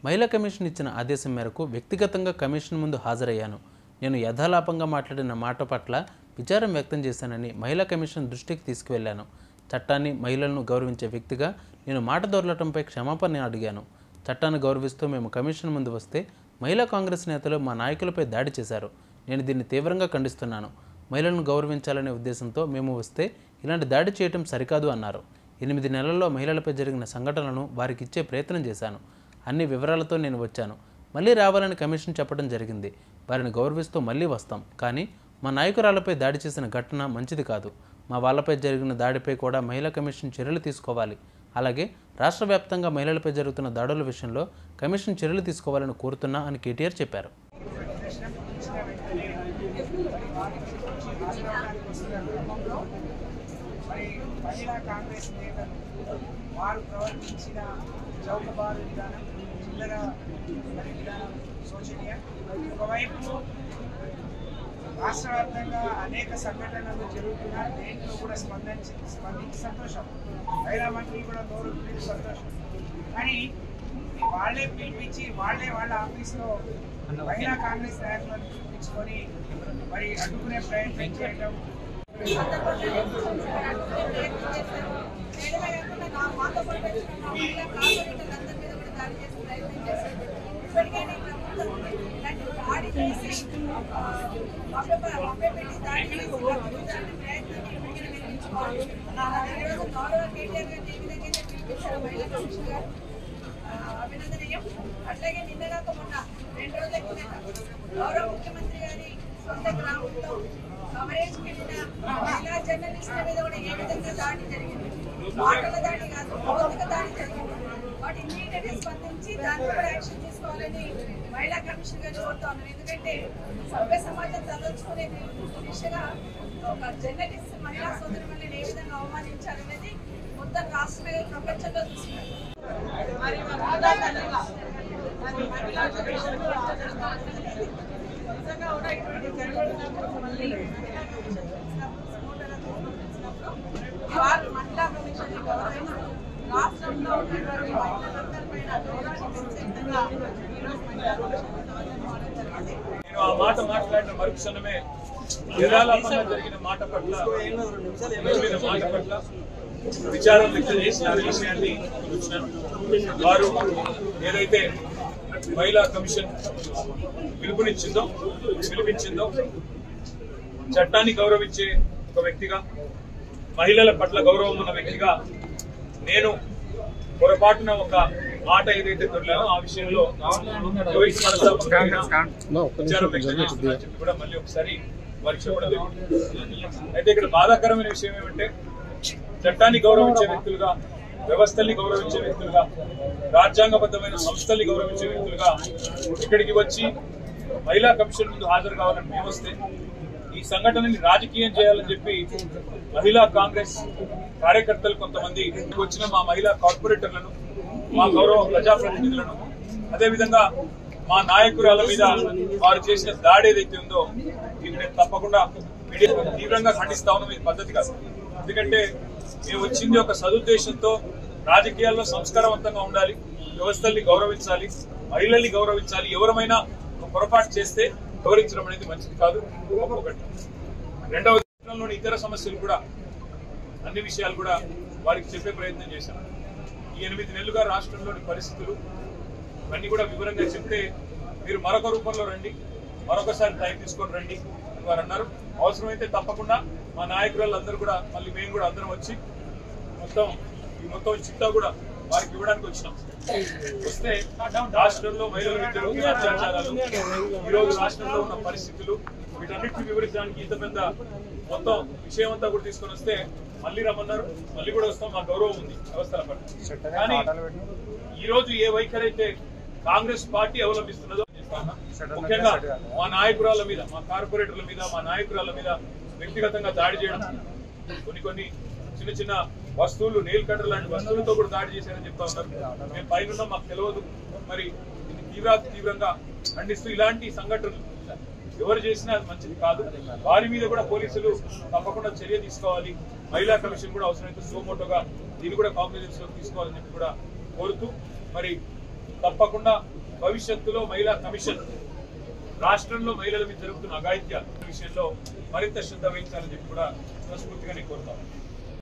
మహిళా కమిషన్ ఇచ్చిన ఆదేశం మేరకు వ్యక్తిగతంగా కమిషన్ ముందు హాజరయ్యాను. నేను యథాలాపంగా మాట్లాడిన మాట పట్ల విచారం వ్యక్తం చేశానని మహిళా కమిషన్ దృష్టికి తీసుకువెళ్లాను. చట్టాన్ని, మహిళలను గౌరవించే వ్యక్తిగా నేను మాట దొరలటంపై క్షమాపణ అడిగాను. చట్టాన్ని గౌరవిస్తూ మేము కమిషన్ ముందు వస్తే మహిళా కాంగ్రెస్ నేతలు మా నాయకులపై దాడి చేశారు. నేను దీన్ని తీవ్రంగా ఖండిస్తున్నాను. మహిళలను గౌరవించాలనే ఉద్దేశంతో మేము వస్తే ఇలాంటి దాడి చేయటం సరికాదు అన్నారు. 8 నెలల్లో మహిళలపై జరిగిన సంఘటనలను వారికి ఇచ్చే ప్రయత్నం చేశాను. అన్ని వివరాలతో నేను వచ్చాను. మళ్ళీ రావాలని కమిషన్ చెప్పడం జరిగింది. వారిని గౌరవిస్తూ మళ్ళీ వస్తాం. కానీ మా నాయకురాలపై దాడి చేసిన ఘటన మంచిది కాదు. మా వాళ్ళపై జరిగిన దాడిపై కూడా మహిళా కమిషన్ చర్యలు తీసుకోవాలి. అలాగే రాష్ట్ర వ్యాప్తంగా మహిళలపై జరుగుతున్న దాడుల విషయంలో కమిషన్ చర్యలు తీసుకోవాలని కోరుతున్నా అని కేటీఆర్ చెప్పారు. మహిళా కాంగ్రెస్ నేతలు వారు ప్రవర్తించిన చౌకబారు విధానం, చిల్లర విధానం శోచనీయం. ఒకవైపు రాష్ట్ర వ్యాప్తంగా అనేక సంఘటనలు జరుగుతున్నా దేంట్లో కూడా స్పందించి సంతోషం. మహిళా మంత్రులు కూడా నోరు సంతోషం. కానీ వాళ్ళే పిలిపించి వాళ్ళ ఆఫీస్లో మహిళా కాంగ్రెస్ నాయకులను పిలిపించుకొని మరి అడ్డుకునే ప్రయత్నం చేయడం అభినందనీయం. అట్లాగే నిన్నగాక మొన్న 2 రోజుల కిందట గౌరవ ముఖ్యమంత్రి గారి సొంత గ్రామంలో కవరేజ్ వెళ్ళిన మహిళా జర్నలిస్టుల మీద కూడా ఏ విధంగా దాడి జరిగింది, మాటల దాడి కాదు, భౌతిక దాడి జరిగింది. వాటి ఇమ్మీడియట్ గా స్పందించి దాన్ని కూడా యాక్షన్ తీసుకోవాలని మహిళా కమిషన్ గారు కోరుతా ఉన్నాను. ఎందుకంటే సభ్య సమాజం తలచుకునే దిశగా ఒక జర్నలిస్ట్ మహిళా సోదరి వల్ల ఏ విధంగా అవమానించాలనేది మొత్తం రాష్ట్ర ప్రపంచంలో చూస్తున్నారు. నిజంగా కూడా ఇటువంటి వారు మహిళా కమిషన్ గౌరవించి రాష్ట్రంలో ఉన్నటువంటి మహిళలందరిపైన గౌరవాన్ని పెంచే విధంగా ఈరోజు మహిళా కమిషన్ జరిగింది. నేను ఆ మాట మాట్లాడిన మరుక్షణమే యథాలాపంగా జరిగిన మాట పట్ల విచారం వ్యక్తం చేసిన విషయాన్ని చూసినాను. వారు ఏదైతే మహిళా కమిషన్ పిలిపించిందో చట్టాన్ని గౌరవించే ఒక వ్యక్తిగా, మహిళల పట్ల గౌరవం ఉన్న వ్యక్తిగా నేను పొరపాటున ఒక మాట ఏదైతే దొరికానో ఆ విషయంలో కూడా మళ్ళీ ఒకసారి వారికి చెప్పడం జరిగింది. అయితే ఇక్కడ బాధాకరమైన విషయం ఏమంటే చట్టాన్ని గౌరవించే వ్యక్తులుగా, వ్యవస్థల్ని గౌరవించే వ్యక్తులుగా, రాజ్యాంగబద్ధమైన సంస్థల్ని గౌరవించే వ్యక్తులుగా ఇక్కడికి వచ్చి మహిళా కమిషన్ ముందు హాజరు కావాలని మేము వస్తే ఈ సంఘటనని రాజకీయం చేయాలని చెప్పి మహిళా కాంగ్రెస్ కార్యకర్తలు కొంతమంది వచ్చిన మా మహిళా కార్పొరేటర్లను, మా గౌరవ ప్రజాప్రతినిధులను, అదేవిధంగా మా నాయకురాల మీద వారు చేసిన దాడి ఏదైతే ఉందో ఇది నేను తప్పకుండా తీవ్రంగా ఖండిస్తా ఉన్నాం. ఇది పద్ధతి కాదు. ఎందుకంటే మేము వచ్చింది ఒక సదుద్దేశంతో రాజకీయాల్లో సంస్కారవంతంగా ఉండాలి, వ్యవస్థల్ని గౌరవించాలి, మహిళల్ని గౌరవించాలి. ఎవరమైనా పొరపాటు చేస్తే గౌరవించడం అనేది మంచిది కాదు. ఒకటి. రెండవ దేశంలోని ఇతర సమస్యలు కూడా, అన్ని విషయాలు కూడా వారికి చెప్పే ప్రయత్నం చేశాం. ఈ 8 నెలలుగా రాష్ట్రంలోని పరిస్థితులు ఇవన్నీ కూడా వివరంగా చెప్తే మీరు మరొక రూపంలో రండి, మరొకసారి టైం తీసుకొని రండి అని వారు అన్నారు. అవసరమైతే తప్పకుండా మా నాయకులందరూ కూడా మళ్ళీ మేము కూడా అందరం వచ్చి మొత్తం చిట్టా కూడా వారికి ఇవ్వడానికి వచ్చినాం. వస్తే రాష్ట్రంలో మహిళల మీద జరుగుతున్న అత్యాచారాలు, ఈరోజు రాష్ట్రంలో ఉన్న పరిస్థితులు, వీటన్నిటిని వివరించడానికి ఇంత పెద్ద మొత్తం విషయం అంతా కూడా తీసుకొని వస్తే మళ్ళీ రమ్మన్నారు. మళ్ళీ కూడా వస్తాం. మా గౌరవం ఉంది వ్యవస్థల పట్ల. కానీ ఈరోజు ఏ వైఖరి అయితే కాంగ్రెస్ పార్టీ అవలంబిస్తున్నదో, ముఖ్యంగా మా నాయకురాల మీద, మా కార్పొరేటర్ల మీద, మా నాయకురాల మీద వ్యక్తిగతంగా దాడి చేయడం, కొన్ని చిన్న వస్తువులు, నెయిల్ కట్టర్ లాంటి వస్తువులతో కూడా దాడి చేశారని చెప్తా ఉన్నారు. మేము పైన మాకు తెలియదు. మరి తీవ్రంగా ఖండిస్తూ ఇలాంటి సంఘటనలు ఎవరు చేసినా అది మంచిది కాదు. వారి మీద కూడా పోలీసులు తప్పకుండా చర్య తీసుకోవాలి. మహిళా కమిషన్ కూడా అవసరమైతే సోమోటోగా దీన్ని కూడా కాంగ్రెస్ లోకి తీసుకోవాలని చెప్పి కూడా కోరుతూ, మరి తప్పకుండా భవిష్యత్తులో మహిళా కమిషన్ రాష్ట్రంలో మహిళల మీద జరుగుతున్న అఘాయిత్యాల విషయంలో మరింత శ్రద్ధ వహించాలని చెప్పి కూడా మనస్ఫూర్తిగా నేను కోరుతాను.